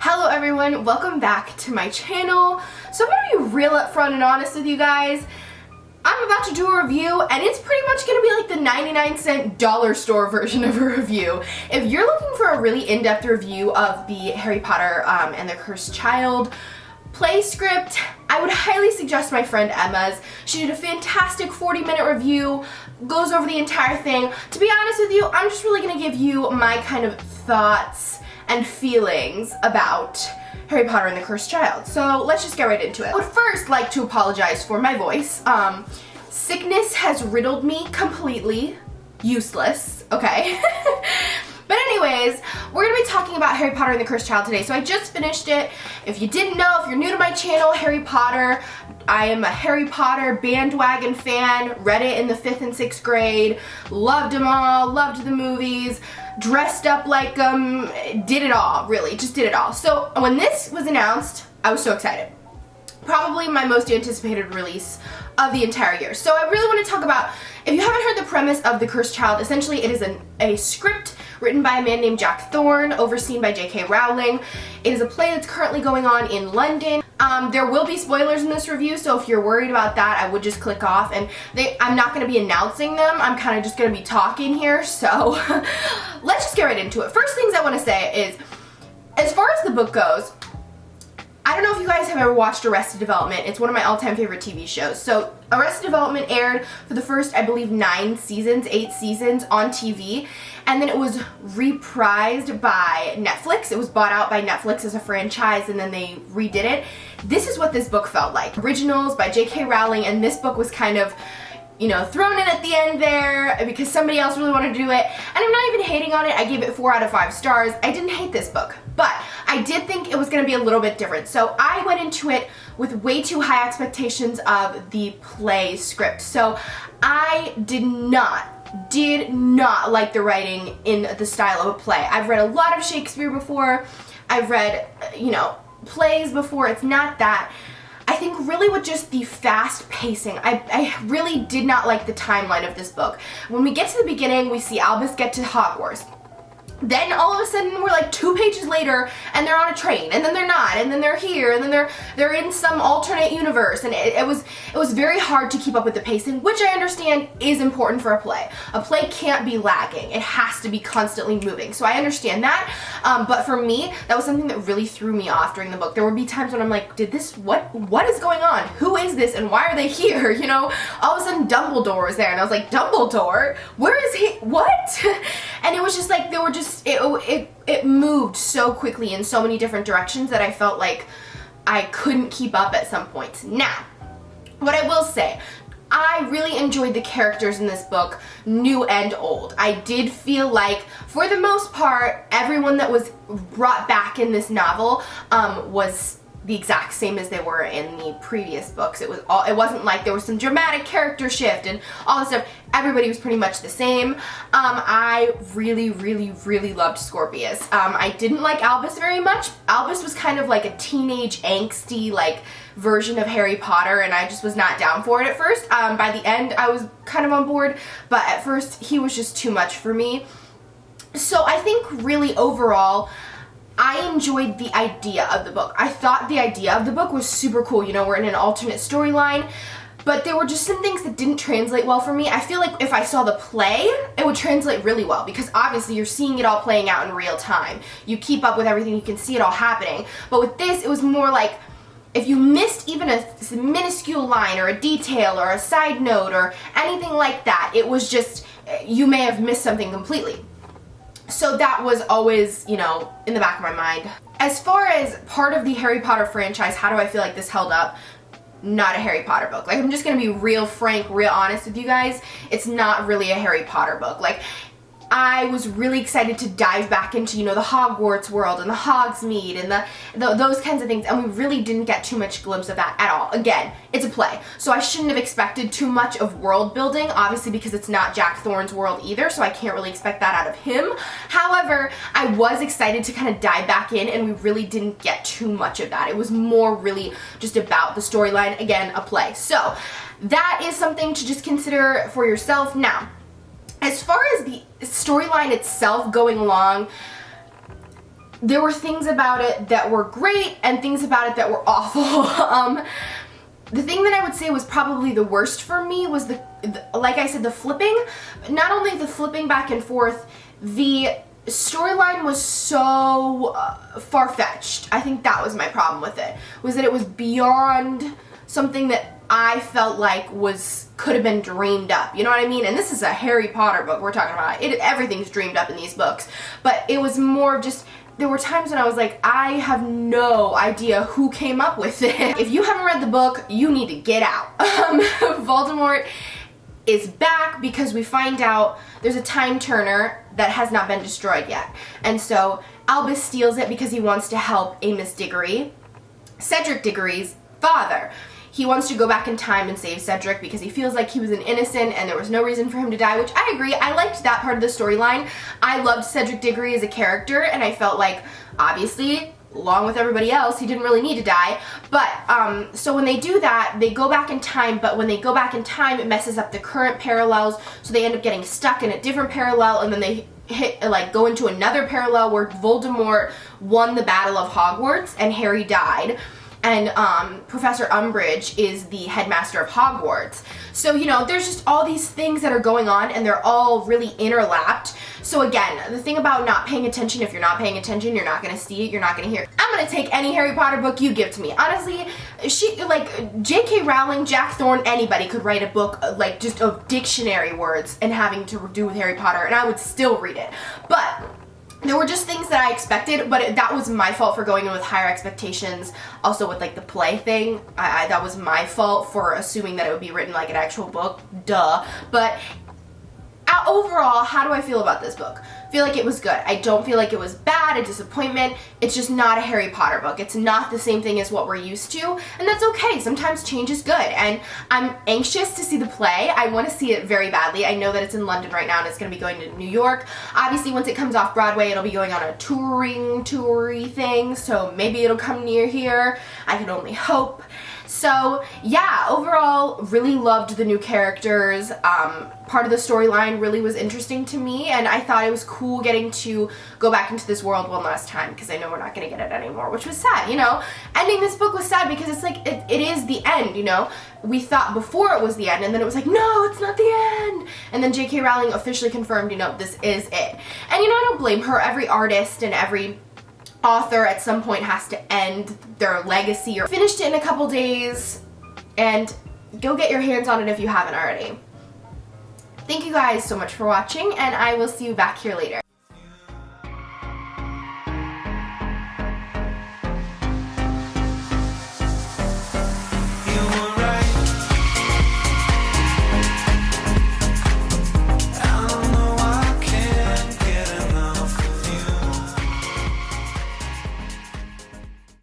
Hello everyone, welcome back to my channel. So I'm gonna be real upfront and honest with you guys. I'm about to do a review and it's pretty much gonna be like the 99-cent dollar store version of a review. If you're looking for a really in-depth review of the Harry Potter and the Cursed Child play script, I would highly suggest my friend Emma's. She did a fantastic 40-minute review, goes over the entire thing. To be honest with you, I'm just really gonna give you my kind of thoughts and feelings about Harry Potter and the Cursed Child. So let's just get right into it. I would first like to apologize for my voice. Sickness has riddled me completely. Useless, okay? But anyways, we're gonna be talking about Harry Potter and the Cursed Child today. So I just finished it. If you didn't know, if you're new to my channel, Harry Potter, I am a Harry Potter bandwagon fan, read it in the 5th and 6th grade, loved them all, loved the movies, dressed up like them, did it all, really, just did it all. So when this was announced, I was so excited. Probably my most anticipated release of the entire year. So I really want to talk about, if you haven't heard the premise of The Cursed Child, essentially it is a script written by a man named Jack Thorne, overseen by J.K. Rowling. It is a play that's currently going on in London. There will be spoilers in this review, so if you're worried about that, I would just click off. And I'm not going to be announcing them, I'm kind of just going to be talking here, so let's just get right into it. First things I want to say is, as far as the book goes, I don't know if you guys have ever watched Arrested Development. It's one of my all-time favorite TV shows. So Arrested Development aired for the first, I believe, 8 seasons on TV. And then it was reprised by Netflix. It was bought out by Netflix as a franchise and then they redid it. This is what this book felt like. Originals by J.K. Rowling, and this book was kind of, you know, thrown in at the end there because somebody else really wanted to do it. And I'm not even hating on it. I gave it 4 out of 5 stars. I didn't hate this book, but I did think it was going to be a little bit different. So I went into it with way too high expectations of the play script. So I did not like the writing in the style of a play. I've read a lot of Shakespeare before. I've read, you know, plays before. It's not that. I think really with just the fast pacing, I really did not like the timeline of this book. When we get to the beginning, we see Albus get to Hogwarts. Then all of a sudden we're like 2 pages later and they're on a train, and then they're not, and then they're here, and then they're in some alternate universe, and it was very hard to keep up with the pacing, which I understand is important for a play. A play can't be lagging. It has to be constantly moving. So I understand that, but for me, that was something that really threw me off during the book. There would be times when I'm like, what is going on? Who is this and why are they here? You know, all of a sudden Dumbledore was there and I was like, Dumbledore? Where is he? What? And it was just like, it moved so quickly in so many different directions that I felt like I couldn't keep up at some points. Now, what I will say, I really enjoyed the characters in this book, new and old. I did feel like, for the most part, everyone that was brought back in this novel was the exact same as they were in the previous books. It wasn't like there was some dramatic character shift and all this stuff. Everybody was pretty much the same. I really loved Scorpius. I didn't like Albus very much. Albus was kind of like a teenage angsty like version of Harry Potter, and I just was not down for it at first. By the end I was kind of on board, but at first he was just too much for me. So I think really overall I enjoyed the idea of the book. I thought the idea of the book was super cool. You know, we're in an alternate storyline, but there were just some things that didn't translate well for me. I feel like if I saw the play, it would translate really well because obviously you're seeing it all playing out in real time. You keep up with everything, you can see it all happening. But with this, it was more like if you missed even a minuscule line or a detail or a side note or anything like that, it was just, you may have missed something completely. So that was always, you know, in the back of my mind. As far as part of the Harry Potter franchise, how do I feel like this held up? Not a Harry Potter book. Like, I'm just gonna be real frank, real honest with you guys. It's not really a Harry Potter book. Like, I was really excited to dive back into, you know, the Hogwarts world and the Hogsmeade and those kinds of things, and we really didn't get too much glimpse of that at all. Again, it's a play, so I shouldn't have expected too much of world building, obviously because it's not Jack Thorne's world either, so I can't really expect that out of him. However, I was excited to kind of dive back in, and we really didn't get too much of that. It was more really just about the storyline, again, a play. So that is something to just consider for yourself. Now, as far as the storyline itself going along, there were things about it that were great and things about it that were awful. The thing that I would say was probably the worst for me was like I said, the flipping. Not only the flipping back and forth, the storyline was so far-fetched. I think that was my problem with it, was that it was beyond something that I felt like could have been dreamed up, you know what I mean? And this is a Harry Potter book we're talking about. Everything's dreamed up in these books, but it was more of just, there were times when I was like, I have no idea who came up with it. If you haven't read the book, you need to get out. Voldemort is back because we find out there's a time turner that has not been destroyed yet. And so Albus steals it because he wants to help Amos Diggory, Cedric Diggory's father. He wants to go back in time and save Cedric because he feels like he was an innocent and there was no reason for him to die, which I agree. I liked that part of the storyline. I loved Cedric Diggory as a character, and I felt like, obviously, along with everybody else, he didn't really need to die. But, so when they do that, they go back in time, but when they go back in time, it messes up the current parallels, so they end up getting stuck in a different parallel, and then they go into another parallel where Voldemort won the Battle of Hogwarts and Harry died. And Professor Umbridge is the headmaster of Hogwarts. So, you know, there's just all these things that are going on, and they're all really interlapped. So again, the thing about not paying attention, if you're not paying attention, you're not going to see it, you're not going to hear it. I'm going to take any Harry Potter book you give to me. Honestly, J.K. Rowling, Jack Thorne, anybody could write a book, like, just of dictionary words and having to do with Harry Potter, and I would still read it. But there were just things that I expected, but that was my fault for going in with higher expectations. Also with like the play thing, that was my fault for assuming that it would be written like an actual book, duh. But overall, how do I feel about this book? I feel like it was good. I don't feel like it was bad, a disappointment. It's just not a Harry Potter book. It's not the same thing as what we're used to, and that's okay. Sometimes change is good, and I'm anxious to see the play. I want to see it very badly. I know that it's in London right now, and it's going to be going to New York. Obviously, once it comes off Broadway, it'll be going on a toury thing, so maybe it'll come near here. I can only hope. So yeah, overall, really loved the new characters. Part of the storyline really was interesting to me, and I thought it was cool getting to go back into this world one last time, because I know we're not going to get it anymore, which was sad, you know? Ending this book was sad because it's like, it is the end, you know? We thought before it was the end, and then it was like, no, it's not the end! And then J.K. Rowling officially confirmed, you know, this is it. And you know, I don't blame her. Every artist and every author at some point has to end their legacy. Or finished it in a couple days, and go get your hands on it if you haven't already. Thank you guys so much for watching, and I will see you back here later.